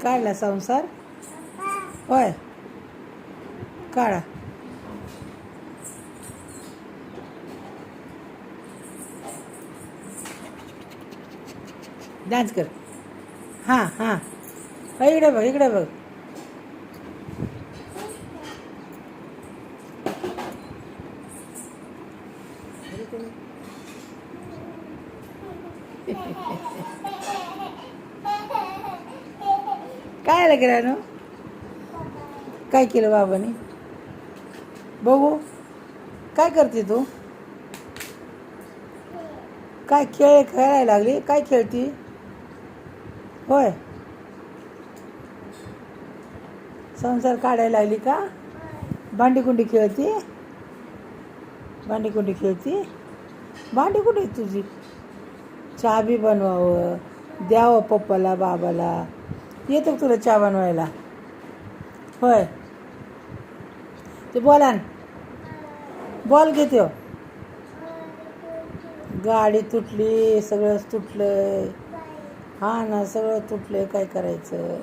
काढला संसार होय काढा डान्स कर हां हां इकडे बघ इकडे बघ काय आलं गिरानो काय केलं बाबाने बघू काय करते तू काय खेळ खेळायला लागली काय खेळती होय संसार काढायला लागली का भांडीकुंडी खेळती भांडीकुंडी खेळती भांडी कुठे आहे तुझी चहा बी बनवावं द्यावं पप्पाला बाबाला येतं तुला चहा बनवायला होय ते बोला बॉल घेते हो गाडी तुटली सगळंच तुटलंय हा ना सगळं तुटलंय काय करायचं